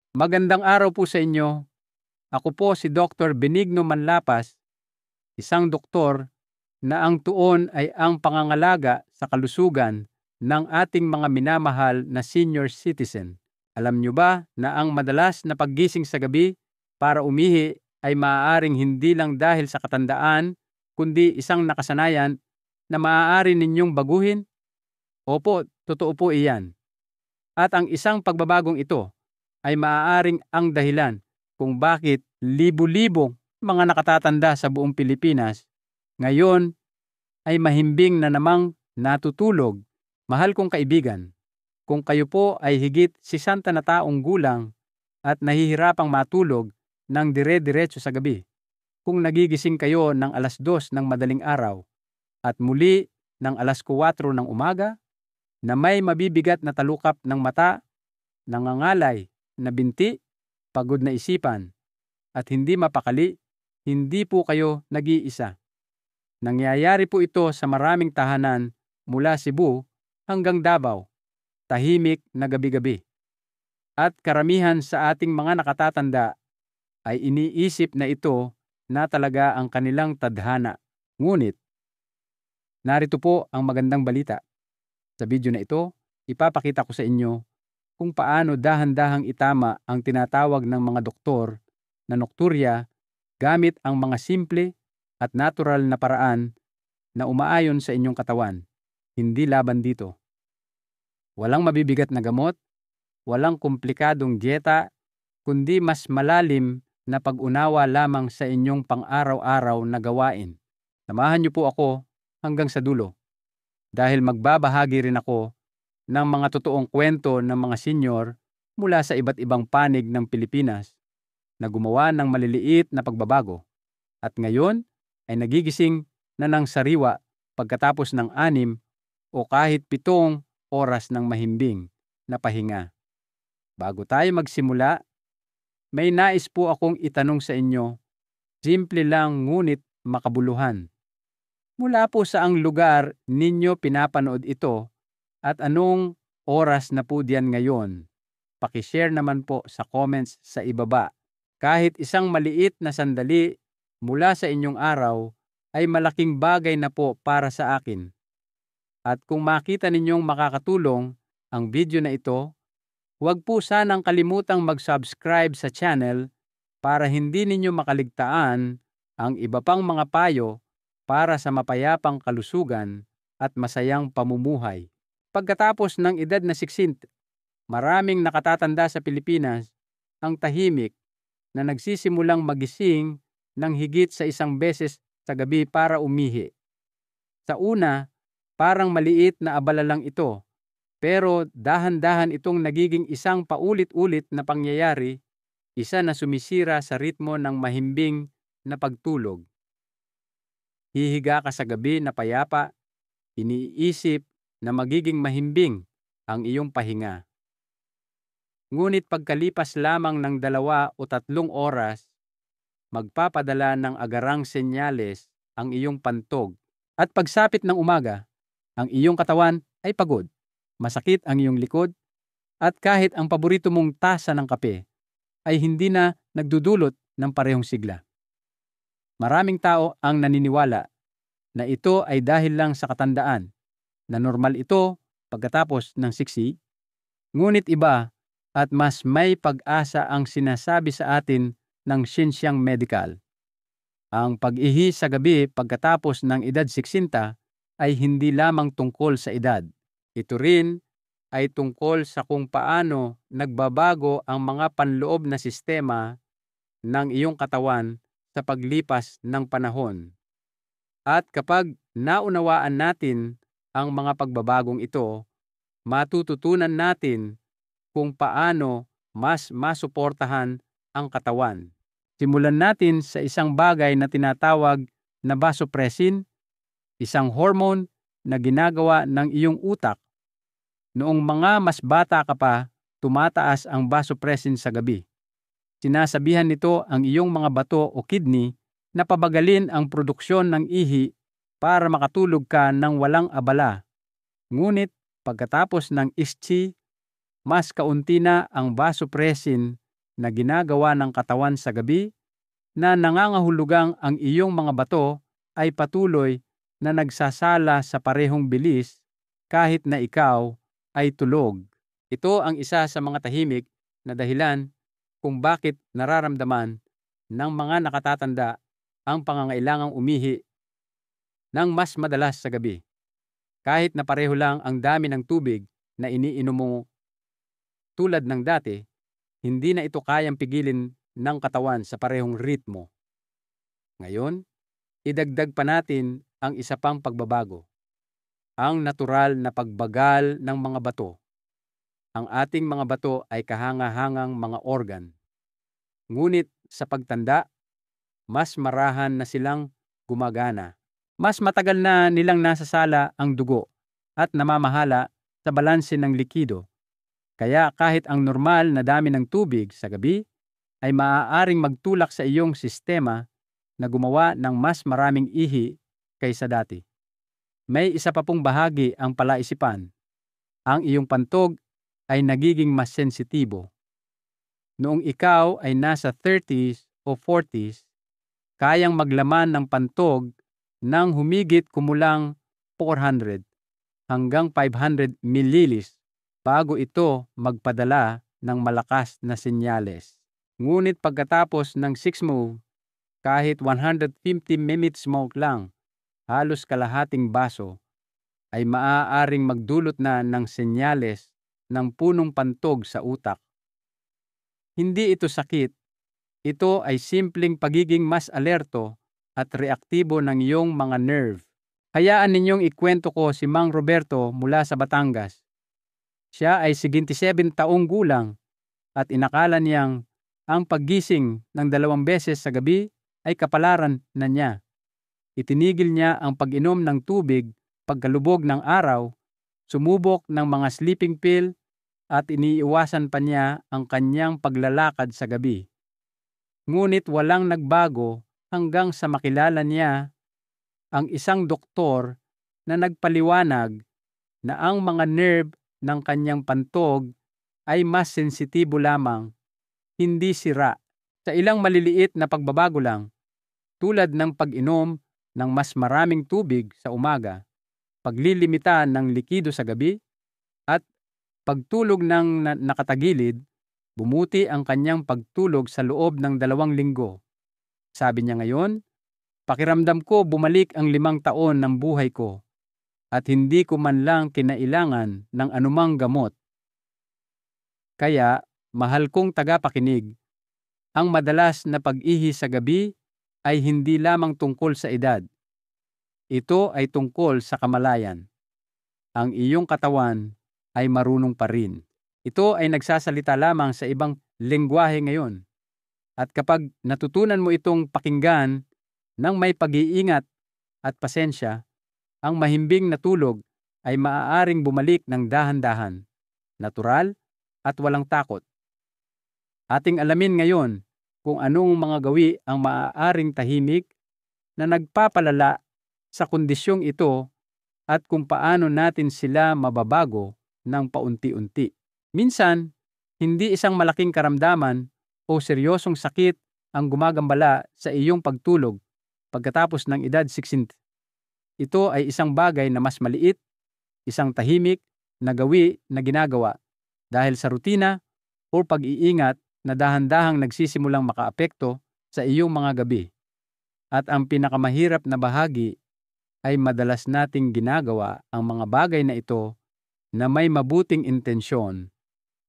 Magandang araw po sa inyo. Ako po si Dr. Benigno Manlapas, isang doktor na ang tuon ay ang pangangalaga sa kalusugan ng ating mga minamahal na senior citizen. Alam nyo ba na ang madalas na paggising sa gabi para umihi ay maaaring hindi lang dahil sa katandaan, kundi isang nakasanayan na maaari ninyong baguhin? Opo, totoo po iyan. At ang isang pagbabagong ito ay maaaring ang dahilan kung bakit libu-libong mga nakatatanda sa buong Pilipinas ngayon ay mahimbing na namang natutulog. Mahal kong kaibigan, kung kayo po ay higit 60 na taong gulang at nahihirapang matulog ng dire-diretso sa gabi, kung nagigising kayo ng 2:00 ng madaling araw at muli ng 4:00 ng umaga, na may mabibigat na talukap ng mata, nangangalay na binti, pagod na isipan, at hindi mapakali, hindi po kayo nag-iisa. Nangyayari po ito sa maraming tahanan mula Cebu hanggang Davao, tahimik na gabi-gabi. At karamihan sa ating mga nakatatanda ay iniisip na ito na talaga ang kanilang tadhana. Ngunit, narito po ang magandang balita. Sa video na ito, ipapakita ko sa inyo kung paano dahan-dahang itama ang tinatawag ng mga doktor na nokturya gamit ang mga simple at natural na paraan na umaayon sa inyong katawan, hindi laban dito. Walang mabibigat na gamot, walang komplikadong dieta, kundi mas malalim na pag-unawa lamang sa inyong pang-araw-araw na gawain. Samahan niyo po ako hanggang sa dulo, dahil magbabahagi rin ako ng mga totoong kwento ng mga senyor mula sa iba't ibang panig ng Pilipinas na gumawa ng maliliit na pagbabago at ngayon ay nagigising na ng sariwa pagkatapos ng 6 o kahit 7 oras ng mahimbing na pahinga. Bago tayo magsimula, may nais po akong itanong sa inyo, simple lang ngunit makabuluhan. Mula po saang lugar ninyo pinapanood ito at anong oras na po diyan ngayon? Paki-share naman po sa comments sa ibaba. Kahit isang maliit na sandali mula sa inyong araw ay malaking bagay na po para sa akin. At kung makita ninyong makakatulong ang video na ito, huwag po sanang kalimutang mag-subscribe sa channel para hindi ninyo makaligtaan ang iba pang mga payo para sa mapayapang kalusugan at masayang pamumuhay. Pagkatapos ng edad na 60, maraming nakatatanda sa Pilipinas ang tahimik na nagsisimulang magising ng higit sa 1 beses sa gabi para umihi. Sa una, parang maliit na abala lang ito, pero dahan-dahan itong nagiging isang paulit-ulit na pangyayari, isa na sumisira sa ritmo ng mahimbing na pagtulog. Hihiga ka sa gabi na payapa, iniisip na magiging mahimbing ang iyong pahinga. Ngunit pagkalipas lamang ng 2 o 3 oras, magpapadala ng agarang senyales ang iyong pantog at pagsapit ng umaga, ang iyong katawan ay pagod, masakit ang iyong likod, at kahit ang paborito mong tasa ng kape ay hindi na nagdudulot ng parehong sigla. Maraming tao ang naniniwala na ito ay dahil lang sa katandaan, na normal ito pagkatapos ng 60, ngunit iba at mas may pag-asa ang sinasabi sa atin ng siyensyang medikal. Ang pag-ihi sa gabi pagkatapos ng edad 60 ay hindi lamang tungkol sa edad. Ito rin ay tungkol sa kung paano nagbabago ang mga panloob na sistema ng iyong katawan sa paglipas ng panahon. At kapag naunawaan natin ang mga pagbabagong ito, matututunan natin kung paano mas masuportahan ang katawan. Simulan natin sa isang bagay na tinatawag na vasopressin, isang hormone na ginagawa ng iyong utak. Noong mga mas bata ka pa, tumataas ang vasopressin sa gabi. Sinasabihan nito ang iyong mga bato o kidney na pabagalin ang produksyon ng ihi para makatulog ka ng walang abala. Ngunit pagkatapos ng 60, mas kaunti na ang vasopressin na ginagawa ng katawan sa gabi na nangangahulugang ang iyong mga bato ay patuloy na nagsasala sa parehong bilis kahit na ikaw ay tulog. Ito ang isa sa mga tahimik na dahilan kung bakit nararamdaman ng mga nakatatanda ang pangangailangang umihi ng mas madalas sa gabi. Kahit na pareho lang ang dami ng tubig na iniinom mo tulad ng dati, hindi na ito kayang pigilin ng katawan sa parehong ritmo. Ngayon, idagdag pa natin ang isa pang pagbabago, ang natural na pagbagal ng mga bato. Ang ating mga bato ay kahanga-hangang mga organ. Ngunit sa pagtanda, mas marahan na silang gumagana. Mas matagal na nilang nasasala ang dugo at namamahala sa balanse ng likido. Kaya kahit ang normal na dami ng tubig sa gabi ay maaaring magtulak sa iyong sistema na gumawa ng mas maraming ihi kaysa dati. May isa pa pong bahagi ang palaisipan. Ang iyong pantog ay nagiging mas sensitibo. Noong ikaw ay nasa 30s o 40s, kayang maglaman ng pantog ng humigit kumulang 400 hanggang 500 ml bago ito magpadala ng malakas na senyales. Ngunit pagkatapos ng 6 move, kahit 150 minutes smoke lang, halos kalahating baso, ay maaaring magdulot na ng senyales ng punong pantog sa utak. Hindi ito sakit, ito ay simpleng pagiging mas alerto at reaktibo ng iyong mga nerve. Hayaan ninyong ikwento ko si Mang Roberto mula sa Batangas. Siya ay 77 taong gulang at inakala niyang ang paggising ng 2 beses sa gabi ay kapalaran na niya. Itinigil niya ang pag-inom ng tubig pagkalubog ng araw, sumubok ng mga sleeping pill at iniiwasan pa niya ang kanyang paglalakad sa gabi. Ngunit walang nagbago hanggang sa makilala niya ang isang doktor na nagpaliwanag na ang mga nerve ng kanyang pantog ay mas sensitibo lamang, hindi sira. Sa ilang maliliit na pagbabago lang, tulad ng pag-inom ng mas maraming tubig sa umaga, paglilimita ng likido sa gabi, at pagtulog ng nakatagilid, bumuti ang kanyang pagtulog sa loob ng 2 linggo. Sabi niya ngayon, pakiramdam ko bumalik ang 5 taon ng buhay ko at hindi ko man lang kinailangan ng anumang gamot. Kaya, mahal kong tagapakinig, ang madalas na pag-ihi sa gabi ay hindi lamang tungkol sa edad. Ito ay tungkol sa kamalayan. Ang iyong katawan ay marunong pa rin. Ito ay nagsasalita lamang sa ibang lengguwahe ngayon. At kapag natutunan mo itong pakinggan ng may pag-iingat at pasensya, ang mahimbing na tulog ay maaaring bumalik ng dahan-dahan, natural at walang takot. Ating alamin ngayon kung anong mga gawi ang maaaring tahimik na nagpapalala sa kondisyong ito at kung paano natin sila mababago ng paunti-unti. Minsan, hindi isang malaking karamdaman o seryosong sakit ang gumagambala sa iyong pagtulog pagkatapos ng edad 60. Ito ay isang bagay na mas maliit, isang tahimik na gawi na ginagawa dahil sa rutina o pag-iingat na dahan-dahang nagsisimulang makaapekto sa iyong mga gabi. At ang pinakamahirap na bahagi ay madalas nating ginagawa ang mga bagay na ito na may mabuting intensyon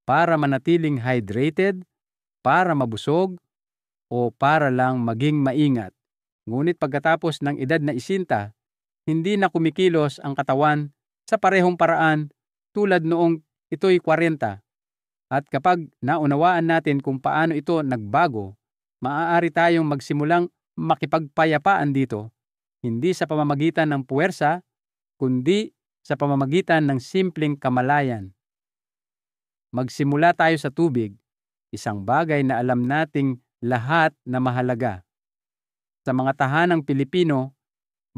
para manatiling hydrated, para mabusog, o para lang maging maingat. Ngunit pagkatapos ng edad na 60, hindi na kumikilos ang katawan sa parehong paraan tulad noong ito'y 40. At kapag naunawaan natin kung paano ito nagbago, maaari tayong magsimulang makipagpayapaan dito, hindi sa pamamagitan ng puwersa, kundi sa pamamagitan ng simpleng kamalayan. Magsimula tayo sa tubig, isang bagay na alam nating lahat na mahalaga. Sa mga tahanang Pilipino,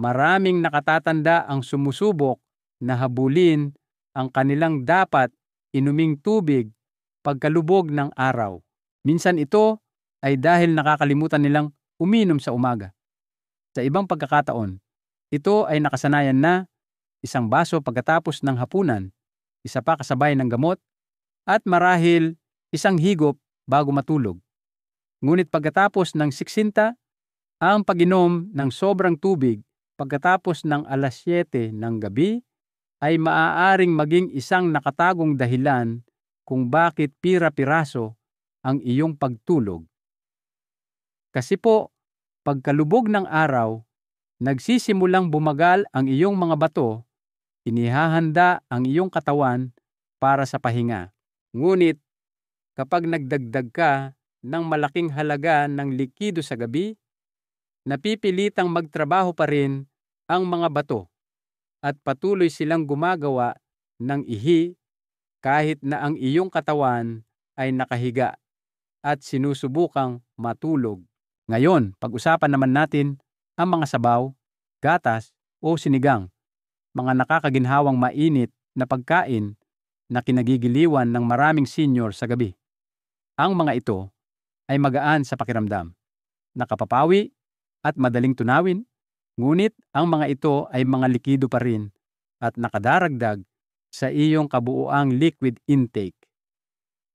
maraming nakatatanda ang sumusubok na habulin ang kanilang dapat inuming tubig pagkalubog ng araw. Minsan ito ay dahil nakakalimutan nilang uminom sa umaga. Sa ibang pagkakataon, ito ay nakasanayan na isang baso pagkatapos ng hapunan, isa pa kasabay ng gamot, at marahil isang higop bago matulog. Ngunit pagkatapos ng 60, ang pag-inom ng sobrang tubig pagkatapos ng 7:00 ng gabi ay maaaring maging isang nakatagong dahilan kung bakit pira-piraso ang iyong pagtulog. Kasi po, pagkalubog ng araw, nagsisimulang bumagal ang iyong mga bato, inihahanda ang iyong katawan para sa pahinga. Ngunit kapag nagdagdag ka ng malaking halaga ng likido sa gabi, napipilitang magtrabaho pa rin ang mga bato at patuloy silang gumagawa ng ihi kahit na ang iyong katawan ay nakahiga at sinusubukang matulog. Ngayon, pag-usapan naman natin ang mga sabaw, gatas o sinigang, mga nakakaginhawang mainit na pagkain na kinagigiliwan ng maraming senior sa gabi. Ang mga ito ay magaan sa pakiramdam, nakapapawi at madaling tunawin, ngunit ang mga ito ay mga likido pa rin at nakadaragdag sa iyong kabuuang liquid intake.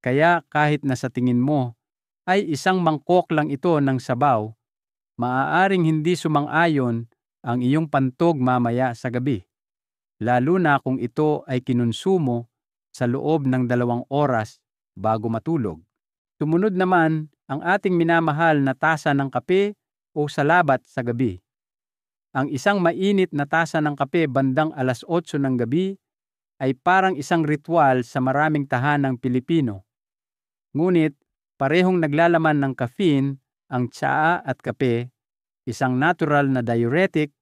Kaya kahit na sa tingin mo ay isang mangkok lang ito ng sabaw, maaaring hindi sumang-ayon ang iyong pantog mamaya sa gabi, lalo na kung ito ay kinonsumo sa loob ng 2 oras bago matulog. Sumunod naman ang ating minamahal na tasa ng kape o salabat sa gabi. Ang isang mainit na tasa ng kape bandang 8:00 ng gabi ay parang isang ritual sa maraming tahanang Pilipino. Ngunit parehong naglalaman ng caffeine ang tsaa at kape, isang natural na diuretic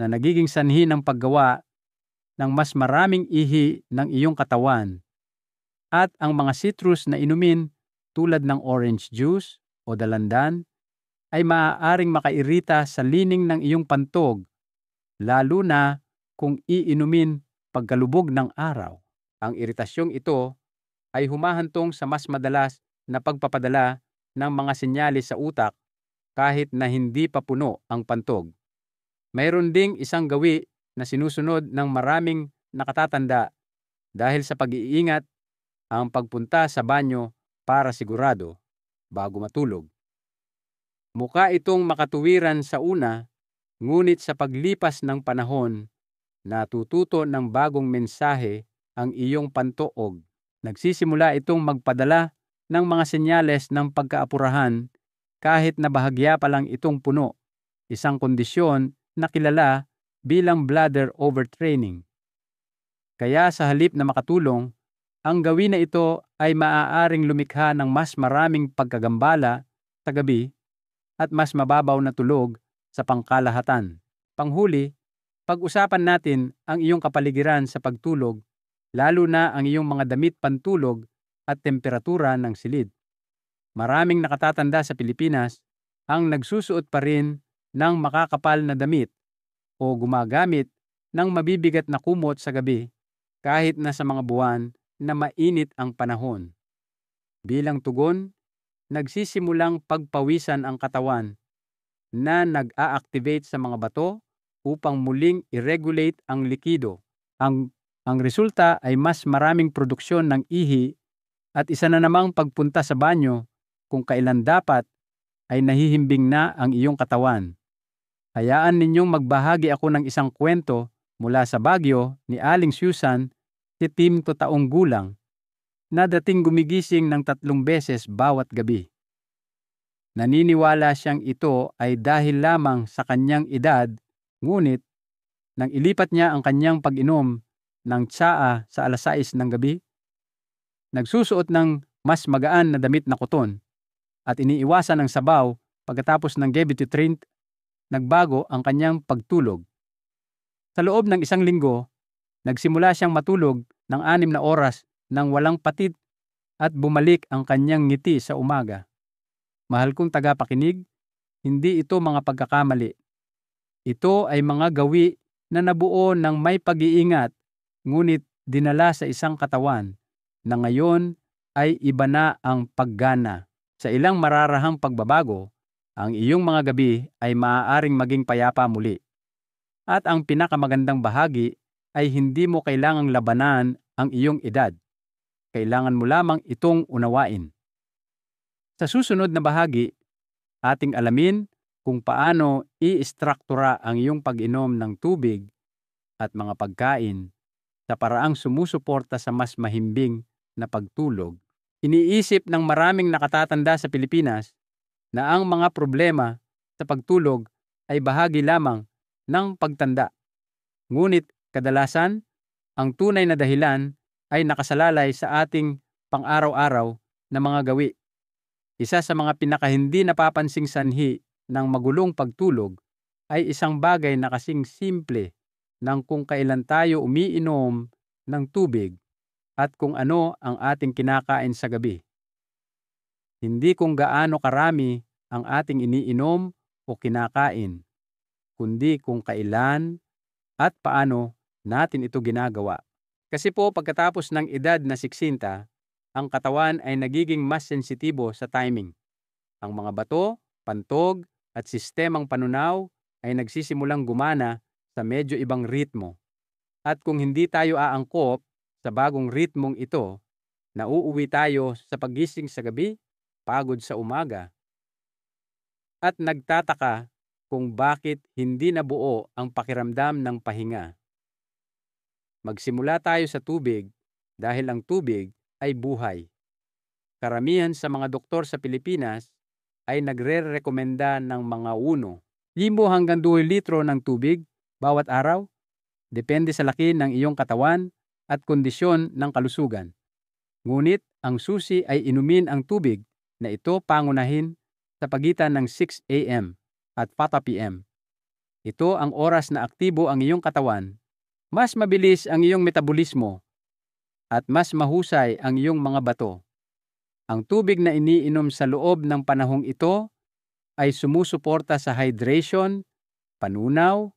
na nagiging sanhi ng paggawa ng mas maraming ihi ng iyong katawan. At ang mga citrus na inumin tulad ng orange juice o dalandan ay maaaring makairita sa lining ng iyong pantog, lalo na kung iinumin pagkalubog ng araw. Ang iritasyong ito ay humahantong sa mas madalas na pagpapadala ng mga senyales sa utak kahit na hindi pa puno ang pantog. Mayroon ding isang gawi na sinusunod ng maraming nakatatanda dahil sa pag-iingat, ang pagpunta sa banyo para sigurado bago matulog. Mukha itong makatuwiran sa una, ngunit sa paglipas ng panahon, natututo ng bagong mensahe ang iyong pantoog. Nagsisimula itong magpadala ng mga senyales ng pagkaapurahan kahit na bahagya pa lang itong puno, isang kondisyon na kilala bilang bladder overtraining. Kaya sa halip na makatulong, ang gawin na ito ay maaaring lumikha ng mas maraming pagkagambala sa gabi at mas mababaw na tulog sa pangkalahatan. Panghuli, pag-usapan natin ang iyong kapaligiran sa pagtulog, lalo na ang iyong mga damit pantulog at temperatura ng silid. Maraming nakatatanda sa Pilipinas ang nagsusuot pa rin ng makakapal na damit o gumagamit ng mabibigat na kumot sa gabi kahit na sa mga buwan na mainit ang panahon. Bilang tugon, nagsisimulang pagpawisan ang katawan na nag-a-activate sa mga bato upang muling i-regulate ang likido. Ang resulta ay mas maraming produksyon ng ihi at isa na namang pagpunta sa banyo kung kailan dapat ay nahihimbing na ang iyong katawan. Hayaan ninyong magbahagi ako ng isang kwento mula sa Baguio ni Aling Susan, 70 taong gulang, na dating gumigising ng 3 beses bawat gabi. Naniniwala siyang ito ay dahil lamang sa kanyang edad, ngunit nang ilipat niya ang kanyang pag-inom ng tsaa sa 6:00 ng gabi, nagsusuot ng mas magaan na damit na koton at iniiwasan ng sabaw pagkatapos ng gabi to train, nagbago ang kanyang pagtulog. Sa loob ng 1 linggo, nagsimula siyang matulog ng 6 na oras nang walang patid at bumalik ang kanyang ngiti sa umaga. Mahal kong tagapakinig, hindi ito mga pagkakamali. Ito ay mga gawi na nabuo ng may pag-iingat, ngunit dinala sa isang katawan na ngayon ay iba na ang paggana. Sa ilang mararahang pagbabago, ang iyong mga gabi ay maaaring maging payapa muli. At ang pinakamagandang bahagi ay hindi mo kailangang labanan ang iyong edad. Kailangan mo lamang itong unawain. Sa susunod na bahagi, ating alamin kung paano i-istruktura ang iyong pag-inom ng tubig at mga pagkain sa paraang sumusuporta sa mas mahimbing na pagtulog. Iniisip ng maraming nakatatanda sa Pilipinas na ang mga problema sa pagtulog ay bahagi lamang ng pagtanda. Ngunit kadalasan, ang tunay na dahilan ay nakasalalay sa ating pang-araw-araw na mga gawi. Isa sa mga pinakahindi napapansing sanhi ng magulong pagtulog ay isang bagay na kasing simple ng kung kailan tayo umiinom ng tubig at kung ano ang ating kinakain sa gabi. Hindi kung gaano karami ang ating iniinom o kinakain, kundi kung kailan at paano natin ito ginagawa. Kasi po pagkatapos ng edad na 60, ang katawan ay nagiging mas sensitibo sa timing. Ang mga bato, pantog, at sistemang panunaw ay nagsisimulang gumana sa medyo ibang ritmo. At kung hindi tayo aangkop sa bagong ritmong ito, nauuwi tayo sa paggising sa gabi, pagod sa umaga, at nagtataka kung bakit hindi nabuo ang pakiramdam ng pahinga. Magsimula tayo sa tubig dahil ang tubig ay buhay. Karamihan sa mga doktor sa Pilipinas ay nagre-rekomenda ng mga 1 hanggang 2 litro ng tubig bawat araw, depende sa laki ng iyong katawan at kondisyon ng kalusugan. Ngunit ang susi ay inumin ang tubig na ito pangunahin sa pagitan ng 6 a.m. at 4 p.m. Ito ang oras na aktibo ang iyong katawan, mas mabilis ang iyong metabolismo, at mas mahusay ang iyong mga bato. Ang tubig na iniinom sa loob ng panahong ito ay sumusuporta sa hydration, panunaw,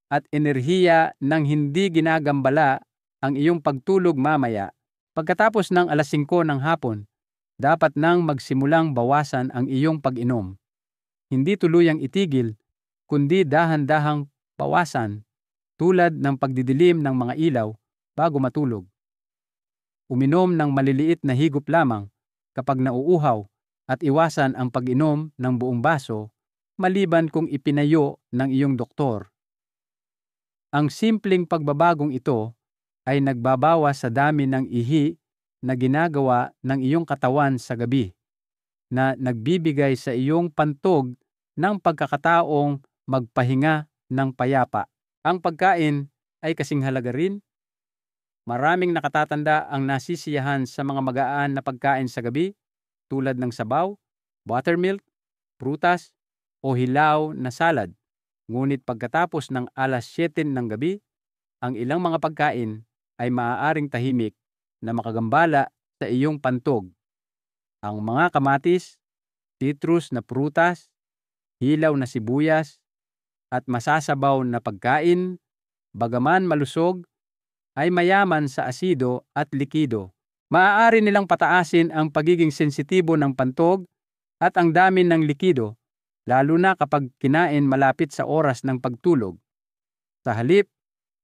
at enerhiya nang hindi ginagambala ang iyong pagtulog mamaya. Pagkatapos ng alas 5 ng hapon, dapat nang magsimulang bawasan ang iyong pag-inom. Hindi tuluyang itigil, kundi dahan-dahang bawasan tulad ng pagdidilim ng mga ilaw bago matulog. Uminom ng maliliit na higop lamang kapag nauuhaw at iwasan ang pag-inom ng buong baso maliban kung ipinayo ng iyong doktor. Ang simpleng pagbabagong ito ay nagbabawas sa dami ng ihi na ginagawa ng iyong katawan sa gabi, na nagbibigay sa iyong pantog ng pagkakataong magpahinga ng payapa. Ang pagkain ay kasing halaga rin. Maraming nakatatanda ang nasisiyahan sa mga magaan na pagkain sa gabi tulad ng sabaw, buttermilk, prutas, o hilaw na salad. Ngunit pagkatapos ng alas 7 ng gabi, ang ilang mga pagkain ay maaaring tahimik na makagambala sa iyong pantog. Ang mga kamatis, citrus na prutas, hilaw na sibuyas, at masasabaw na pagkain, bagaman malusog, ay mayaman sa asido at likido. Maaari nilang pataasin ang pagiging sensitibo ng pantog at ang dami ng likido, lalo na kapag kinain malapit sa oras ng pagtulog. Sa halip,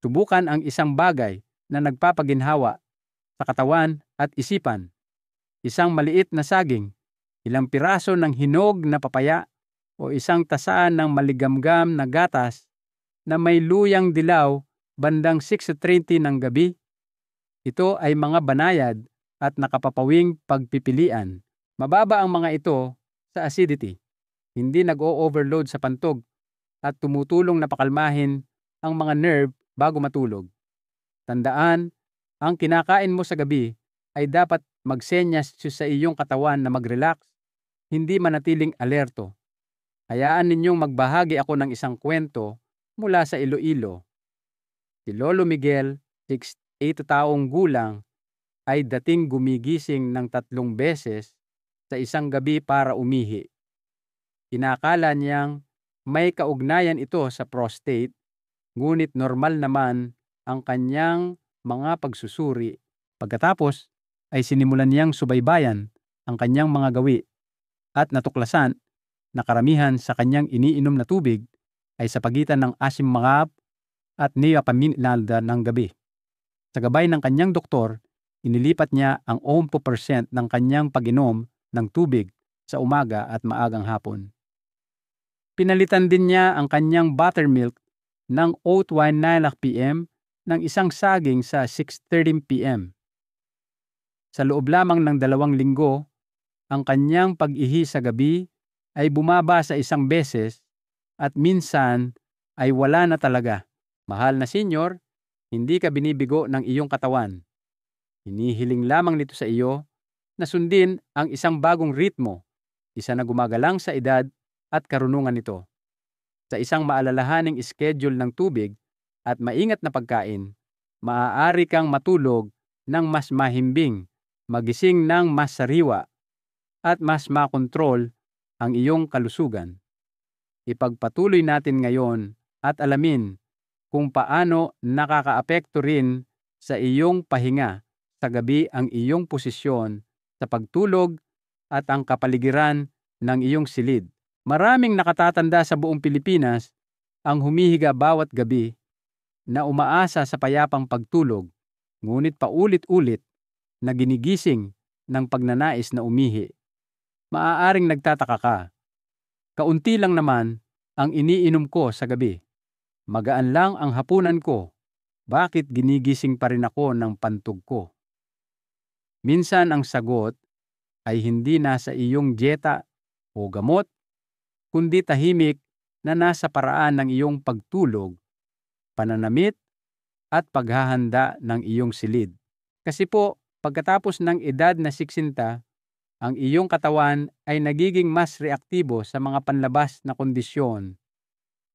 subukan ang isang bagay na nagpapaginhawa sa katawan at isipan. Isang maliit na saging, ilang piraso ng hinog na papaya, o isang tasaan ng maligamgam na gatas na may luyang dilaw bandang 6:30 ng gabi. Ito ay mga banayad at nakapapawing pagpipilian. Mababa ang mga ito sa acidity, hindi nag-o-overload sa pantog, at tumutulong na pakalmahin ang mga nerve bago matulog. Tandaan, ang kinakain mo sa gabi ay dapat magsenyas sa iyong katawan na mag-relax, hindi manatiling alerto. Hayaan ninyong magbahagi ako ng isang kwento mula sa Iloilo. Si Lolo Miguel, 80 taong gulang, ay dating gumigising ng 3 beses sa isang gabi para umihi. Inakala niyang may kaugnayan ito sa prostate, ngunit normal naman ang kanyang mga pagsusuri. Pagkatapos ay sinimulan niyang subaybayan ang kanyang mga gawi. at natuklasan na karamihan sa kanyang iniinom na tubig ay sa pagitan ng asim mangap at niapaminalda ng gabi. Sa gabay ng kanyang doktor, inilipat niya ang 80% ng kanyang pag-inom ng tubig sa umaga at maagang hapon. Pinalitan din niya ang kanyang buttermilk ng oat wine 9 p.m. ng isang saging sa 6:30 p.m. Sa loob lamang ng 2 linggo, ang kanyang pag-ihi sa gabi ay bumaba sa 1 beses at minsan ay wala na talaga. Mahal na senyor, hindi ka binibigo ng iyong katawan. Hinihiling lamang nito sa iyo na sundin ang isang bagong ritmo, isa na gumagalang sa edad at karunungan nito. Sa isang maalalahaning schedule ng tubig at maingat na pagkain, maaari kang matulog ng mas mahimbing, magising ng mas sariwa, at mas makontrol ang iyong kalusugan. Ipagpatuloy natin ngayon at alamin kung paano nakakaapekto rin sa iyong pahinga sa gabi ang iyong posisyon sa pagtulog at ang kapaligiran ng iyong silid. Maraming nakatatanda sa buong Pilipinas ang humihiga bawat gabi na umaasa sa payapang pagtulog, ngunit paulit-ulit na ginigising ng pagnanais na umihi. Maaaring nagtataka ka, kaunti lang naman ang iniinom ko sa gabi. Magaan lang ang hapunan ko, bakit ginigising pa rin ako ng pantog ko? Minsan ang sagot ay hindi nasa iyong dieta o gamot, kundi tahimik na nasa paraan ng iyong pagtulog, pananamit, at paghahanda ng iyong silid. Kasi po, pagkatapos ng edad na 60, ang iyong katawan ay nagiging mas reaktibo sa mga panlabas na kondisyon.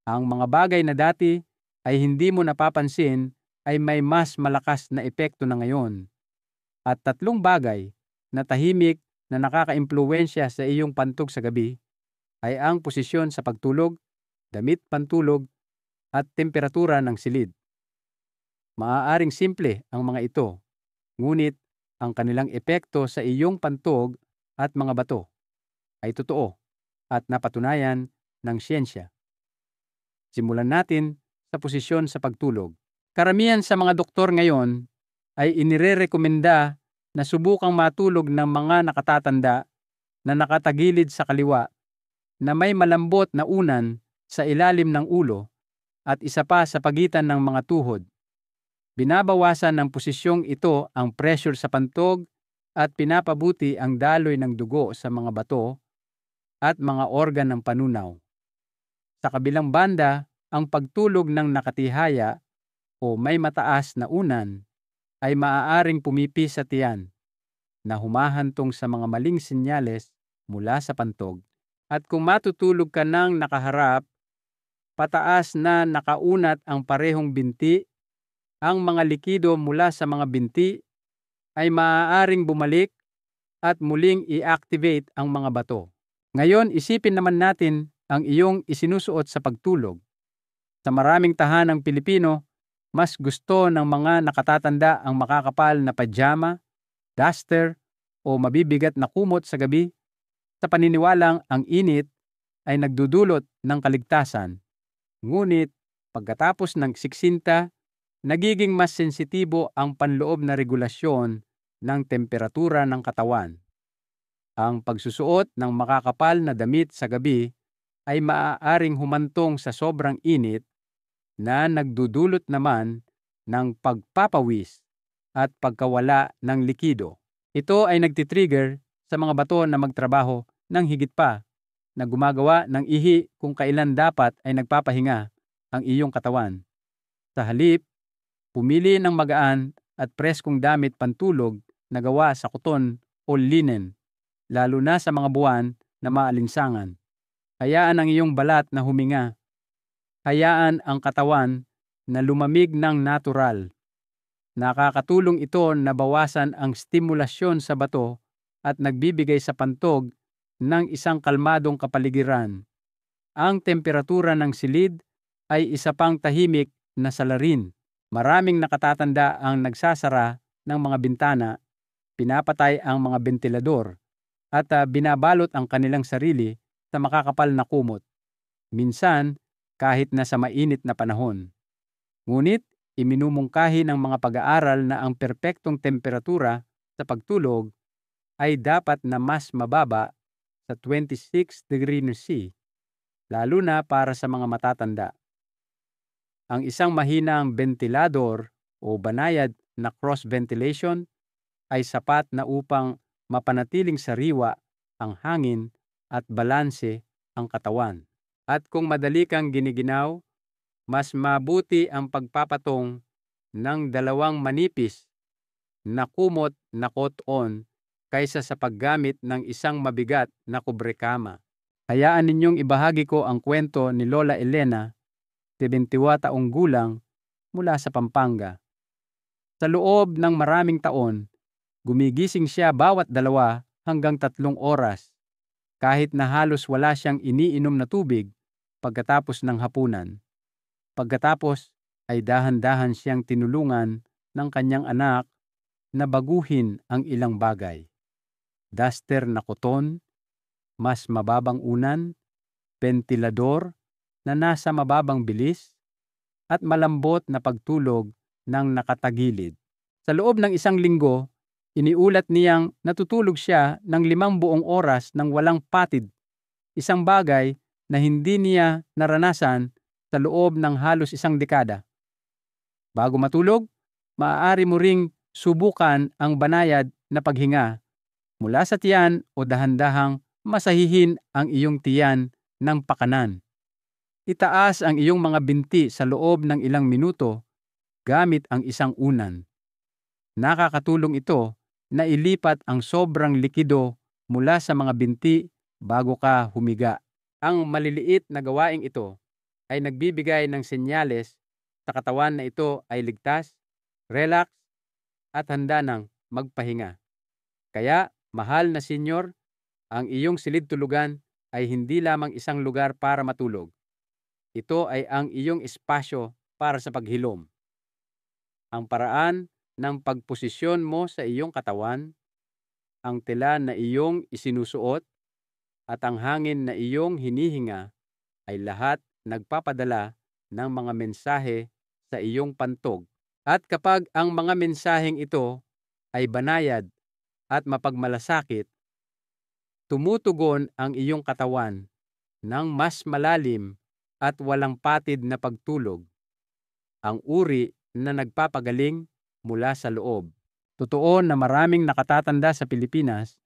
Ang mga bagay na dati ay hindi mo napapansin ay may mas malakas na epekto na ngayon. At 3 bagay na tahimik na nakakaimpluwensya sa iyong pantog sa gabi ay ang posisyon sa pagtulog, damit pantulog, at temperatura ng silid. Maaaring simple ang mga ito, ngunit ang kanilang epekto sa iyong pantog at mga bato ay totoo at napatunayan ng siyensya. Simulan natin sa posisyon sa pagtulog. Karamihan sa mga doktor ngayon ay inirerekomenda na subukang matulog ng mga nakatatanda na nakatagilid sa kaliwa na may malambot na unan sa ilalim ng ulo at isa pa sa pagitan ng mga tuhod. Binabawasan ng posisyong ito ang pressure sa pantog at pinapabuti ang daloy ng dugo sa mga bato at mga organ ng panunaw. Sa kabilang banda, ang pagtulog ng nakatihaya o may mataas na unan ay maaaring pumipis sa tiyan na humahantong sa mga maling senyales mula sa pantog. At kung matutulog ka ng nakaharap, pataas na nakaunat ang parehong binti, ang mga likido mula sa mga binti ay maaaring bumalik at muling i-activate ang mga bato. Ngayon, isipin naman natin ang iyong isinusuot sa pagtulog. Sa maraming tahanang Pilipino, mas gusto ng mga nakatatanda ang makakapal na pajama, duster, o mabibigat na kumot sa gabi sa paniniwalang ang init ay nagdudulot ng kaligtasan. Ngunit pagkatapos ng 60, nagiging mas sensitibo ang panloob na regulasyon ng temperatura ng katawan. Ang pagsusuot ng makakapal na damit sa gabi ay maaaring humantong sa sobrang init na nagdudulot naman ng pagpapawis at pagkawala ng likido. Ito ay nagtitrigger sa mga bato na magtrabaho ng higit pa na gumagawa ng ihi kung kailan dapat ay nagpapahinga ang iyong katawan. Sa halip, pumili ng magaan at preskong damit pantulog na gawa sa koton o linen, lalo na sa mga buwan na maalinsangan. Hayaan ang iyong balat na huminga. Hayaan ang katawan na lumamig ng natural. Nakakatulong ito na bawasan ang stimulasyon sa bato at nagbibigay sa pantog ng isang kalmadong kapaligiran. Ang temperatura ng silid ay isa pang tahimik na salarin. Maraming nakatatanda ang nagsasara ng mga bintana, pinapatay ang mga bentilador, at binabalot ang kanilang sarili sa makakapal na kumot, minsan kahit na sa mainit na panahon. Ngunit iminumungkahi ng mga pag-aaral na ang perpektong temperatura sa pagtulog ay dapat na mas mababa sa 26°C, lalo na para sa mga matatanda. Ang isang mahinang ventilador o banayad na cross ventilation ay sapat na upang mapanatiling sariwa ang hangin at balanse ang katawan. At kung madali kang giniginaw, mas mabuti ang pagpapatong ng dalawang manipis na kumot na cotton kaysa sa paggamit ng isang mabigat na kubrekama. Hayaan ninyong ibahagi ko ang kwento ni Lola Elena, 71 taong gulang, mula sa Pampanga. Sa loob ng maraming taon, gumigising siya bawat 2 hanggang 3 oras, kahit na halos wala siyang iniinom na tubig pagkatapos ng hapunan. Pagkatapos ay dahan-dahan siyang tinulungan ng kanyang anak na baguhin ang ilang bagay. Duster na koton, mas mababang unan, ventilador na nasa mababang bilis, at malambot na pagtulog ng nakatagilid. Sa loob ng 1 linggo, iniulat niyang natutulog siya ng 5 buong oras nang walang patid, isang bagay na hindi niya naranasan sa loob ng halos 1 dekada. Bago matulog, maaari mo ring subukan ang banayad na paghinga mula sa tiyan o dahan-dahang masahihin ang iyong tiyan ng pakanan. Itaas ang iyong mga binti sa loob ng ilang minuto gamit ang isang unan. Nakakatulong ito na ilipat ang sobrang likido mula sa mga binti bago ka humiga. Ang maliliit na gawaing ito ay nagbibigay ng senyales sa katawan na ito ay ligtas, relax, at handa ng magpahinga. Kaya, mahal na senyor, ang iyong silid-tulugan ay hindi lamang isang lugar para matulog. Ito ay ang iyong espasyo para sa paghilom. Ang paraan ng pagposisyon mo sa iyong katawan, ang tela na iyong isinusuot, at ang hangin na iyong hinihinga ay lahat nagpapadala ng mga mensahe sa iyong pantog. At kapag ang mga mensaheng ito ay banayad at mapagmalasakit, tumutugon ang iyong katawan ng mas malalim at walang patid na pagtulog, ang uri na nagpapagaling mula sa loob. Totoo na maraming nakatatanda sa Pilipinas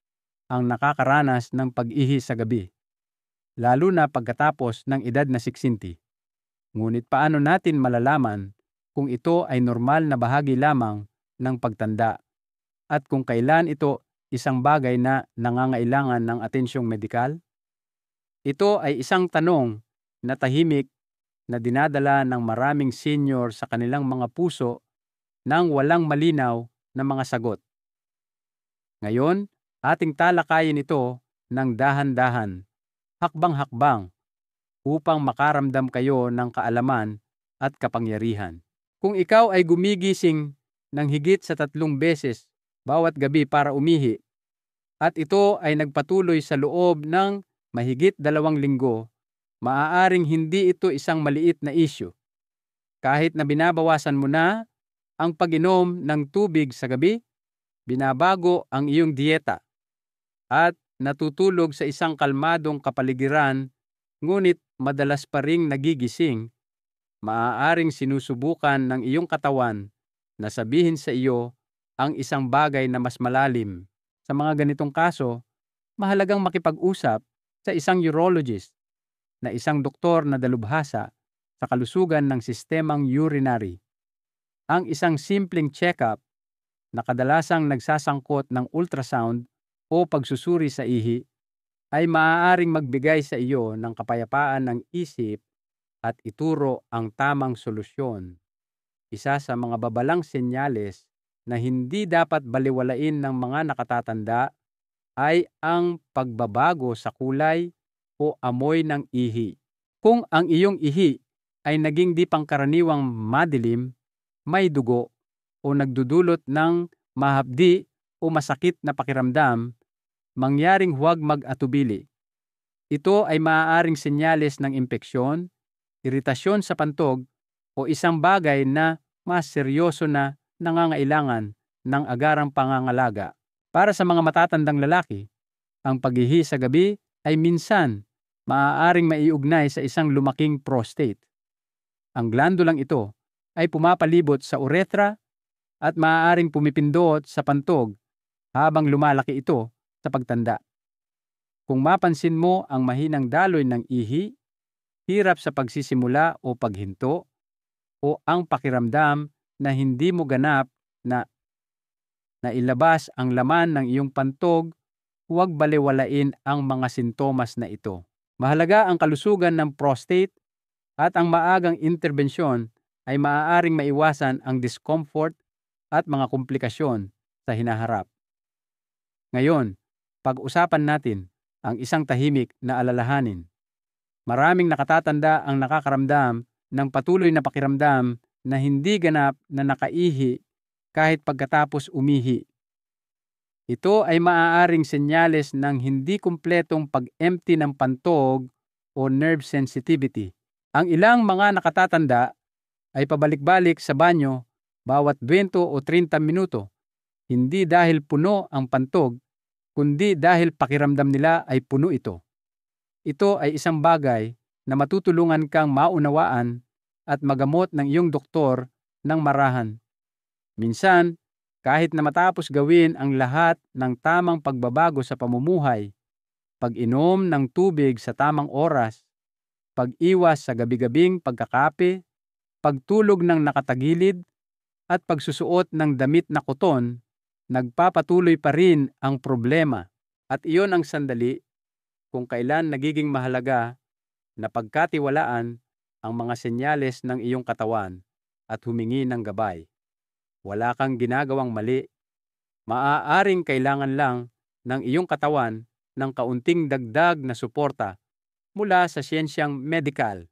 ang nakakaranas ng pag-ihi sa gabi, lalo na pagkatapos ng edad na 60. Ngunit paano natin malalaman kung ito ay normal na bahagi lamang ng pagtanda at kung kailan ito isang bagay na nangangailangan ng atensyong medikal? Ito ay isang tanong na tahimik na dinadala ng maraming senior sa kanilang mga puso nang walang malinaw na mga sagot. Ngayon, ating talakayin ito ng dahan-dahan, hakbang-hakbang, upang makaramdam kayo ng kaalaman at kapangyarihan. Kung ikaw ay gumigising ng higit sa 3 beses bawat gabi para umihi, at ito ay nagpatuloy sa loob ng mahigit 2 linggo, maaaring hindi ito isang maliit na issue. Kahit na binabawasan mo na ang pag-inom ng tubig sa gabi, binabago ang iyong dieta, at natutulog sa isang kalmadong kapaligiran, ngunit madalas pa ring nagigising, maaaring sinusubukan ng iyong katawan na sabihin sa iyo ang isang bagay na mas malalim. Sa mga ganitong kaso, mahalagang makipag-usap sa isang urologist na isang doktor na dalubhasa sa kalusugan ng sistemang urinary. Ang isang simpleng check-up na kadalasang nagsasangkot ng ultrasound o pagsusuri sa ihi ay maaaring magbigay sa iyo ng kapayapaan ng isip at ituro ang tamang solusyon. Isa sa mga babalang senyales na hindi dapat baliwalain ng mga nakatatanda ay ang pagbabago sa kulay o amoy ng ihi. Kung ang iyong ihi ay naging di pangkaraniwang madilim, may dugo, o nagdudulot ng mahapdi o masakit na pakiramdam, mangyaring huwag mag-atubili. Ito ay maaaring senyales ng impeksyon, iritasyon sa pantog, o isang bagay na mas seryoso na nangangailangan ng agarang pangangalaga. Para sa mga matatandang lalaki, ang paghihi sa gabi ay minsan maaaring maiugnay sa isang lumaking prostate. Ang glandulang ito ay pumapalibot sa urethra at maaaring pumipindot sa pantog habang lumalaki ito sa pagtanda. Kung mapansin mo ang mahinang daloy ng ihi, hirap sa pagsisimula o paghinto, o ang pakiramdam na hindi mo ganap na ilabas ang laman ng iyong pantog, huwag balewalain ang mga sintomas na ito. Mahalaga ang kalusugan ng prostate at ang maagang interbensyon ay maaaring maiwasan ang discomfort at mga komplikasyon sa hinaharap. Ngayon, pag-usapan natin ang isang tahimik na alalahanin. Maraming nakatatanda ang nakakaramdam ng patuloy na pakiramdam na hindi ganap na nakaihi kahit pagkatapos umihi. Ito ay maaaring senyales ng hindi kumpletong pag-empty ng pantog o nerve sensitivity. Ang ilang mga nakatatanda ay pabalik-balik sa banyo bawat 20 o 30 minuto, hindi dahil puno ang pantog, kundi dahil pakiramdam nila ay puno ito. Ito ay isang bagay na matutulungan kang maunawaan at magamot ng iyong doktor ng marahan. Minsan, kahit na matapos gawin ang lahat ng tamang pagbabago sa pamumuhay, pag-inom ng tubig sa tamang oras, pag-iwas sa gabi-gabing pagkakape, pagtulog ng nakatagilid, at pagsusuot ng damit na koton, nagpapatuloy pa rin ang problema. At iyon ang sandali kung kailan nagiging mahalaga na pagkatiwalaan ang mga senyales ng iyong katawan at humingi ng gabay. Wala kang ginagawang mali. Maaaring kailangan lang ng iyong katawan ng kaunting dagdag na suporta mula sa siyensyang medikal.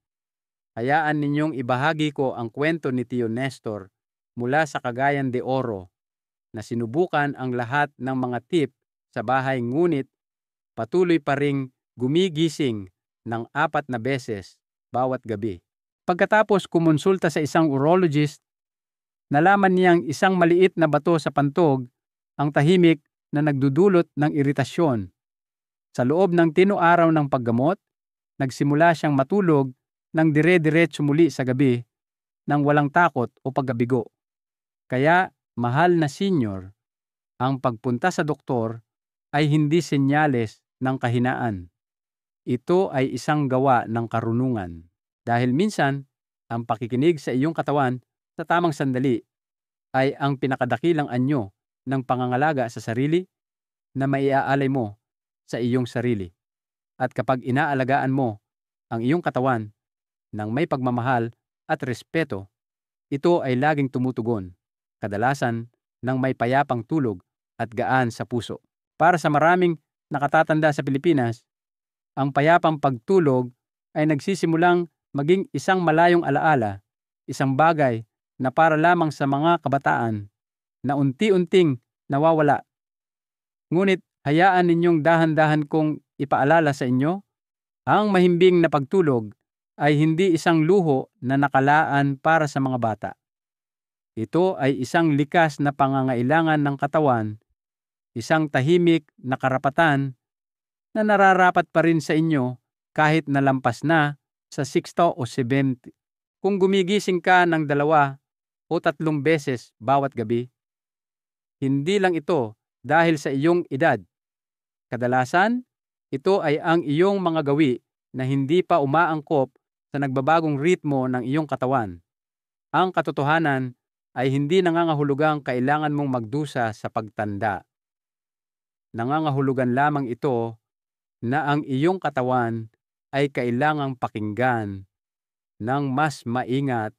Hayaan ninyong ibahagi ko ang kwento ni Tio Nestor mula sa Cagayan de Oro na sinubukan ang lahat ng mga tip sa bahay ngunit patuloy pa ring gumigising ng 4 na beses bawat gabi. Pagkatapos kumonsulta sa isang urologist, nalaman niyang isang maliit na bato sa pantog ang tahimik na nagdudulot ng iritasyon. Sa loob ng 10 araw ng paggamot, nagsimula siyang matulog ng dire-diretso muli sa gabi nang walang takot o pagkabigo. Kaya, mahal na senior, ang pagpunta sa doktor ay hindi senyales ng kahinaan. Ito ay isang gawa ng karunungan. Dahil minsan, ang pakikinig sa iyong katawan sa tamang sandali ay ang pinakadakilang anyo ng pangangalaga sa sarili na maiaalay mo sa iyong sarili. At kapag inaalagaan mo ang iyong katawan ng may pagmamahal at respeto, ito ay laging tumutugon, kadalasan ng may payapang tulog at gaan sa puso. Para sa maraming nakatatanda sa Pilipinas, ang payapang pagtulog ay nagsisimulang maging isang malayong alaala, isang bagay na para lamang sa mga kabataan na unti-unting nawawala. Ngunit hayaan ninyong dahan-dahan kong ipaalala sa inyo, ang mahimbing na pagtulog ay hindi isang luho na nakalaan para sa mga bata. Ito ay isang likas na pangangailangan ng katawan, isang tahimik na karapatan na nararapat pa rin sa inyo kahit nalampas na sa 60 o 70. Kung gumigising ka ng 2 o 3 beses bawat gabi, hindi lang ito dahil sa iyong edad. Kadalasan, ito ay ang iyong mga gawi na hindi pa umaangkop sa nagbabagong ritmo ng iyong katawan. Ang katotohanan ay hindi nangangahulugang kailangan mong magdusa sa pagtanda. Nangangahulugan lamang ito na ang iyong katawan ay kailangang pakinggan ng mas maingat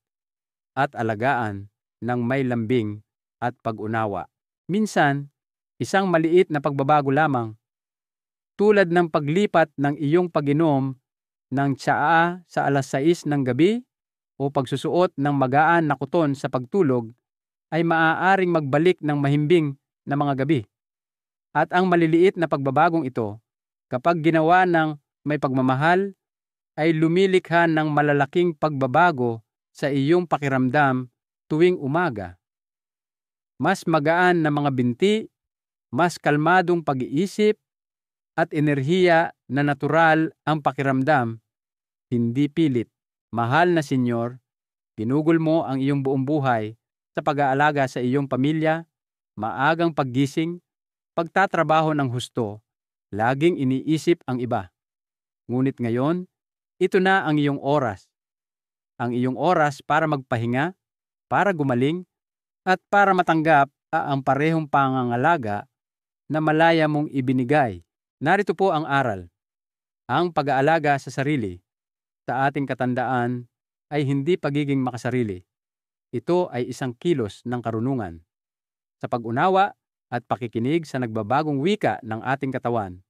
at alagaan ng may lambing at pag-unawa. Minsan, isang maliit na pagbabago lamang, tulad ng paglipat ng iyong pag-inom ng tsaa sa alas 6 ng gabi o pagsusuot ng magaan na kuton sa pagtulog, ay maaaring magbalik ng mahimbing na mga gabi. At ang maliliit na pagbabagong ito, kapag ginawa ng may pagmamahal, ay lumilikha ng malalaking pagbabago sa iyong pakiramdam tuwing umaga. Mas magaan na mga binti, mas kalmadong pag-iisip, at enerhiya na natural ang pakiramdam, hindi pilit. Mahal na senyor, ginugol mo ang iyong buong buhay sa pag-aalaga sa iyong pamilya, maagang paggising, pagtatrabaho ng husto, laging iniisip ang iba. Ngunit ngayon, ito na ang iyong oras. Ang iyong oras para magpahinga, para gumaling, at para matanggap ang parehong pangangalaga na malaya mong ibinigay. Narito po ang aral. Ang pag-aalaga sa sarili sa ating katandaan ay hindi pagiging makasarili. Ito ay isang kilos ng karunungan. Sa pag-unawa at pakikinig sa nagbabagong wika ng ating katawan,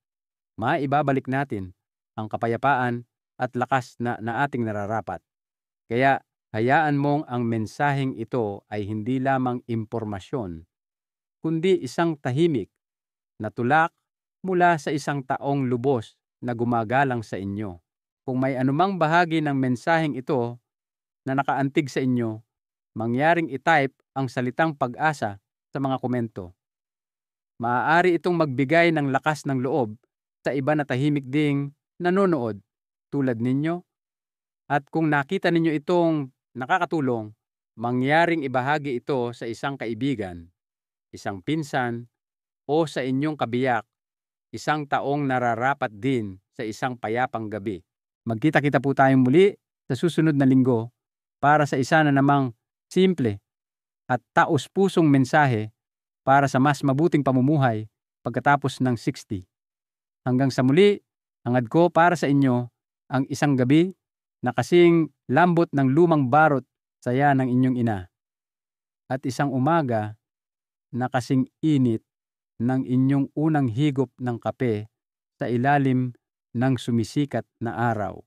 maibabalik natin ang kapayapaan at lakas na ating nararapat. Kaya hayaan mong ang mensaheng ito ay hindi lamang impormasyon, kundi isang tahimik na tulak mula sa isang taong lubos na gumagalang sa inyo. Kung may anumang bahagi ng mensaheng ito na nakaantig sa inyo, mangyaring i-type ang salitang pag-asa sa mga komento. Maaari itong magbigay ng lakas ng loob sa iba na tahimik ding nanonood tulad ninyo. At kung nakita ninyo itong nakakatulong, mangyaring ibahagi ito sa isang kaibigan, isang pinsan, o sa inyong kabiyak, isang taong nararapat din sa isang payapang gabi. Magkita-kita po tayong muli sa susunod na linggo para sa isa na namang simple at taos-pusong mensahe para sa mas mabuting pamumuhay pagkatapos ng 60. Hanggang sa muli, hangad ko para sa inyo ang isang gabi na kasing lambot ng lumang barot saya ng inyong ina, at isang umaga na kasing init ng inyong unang higop ng kape sa ilalim ng sumisikat na araw.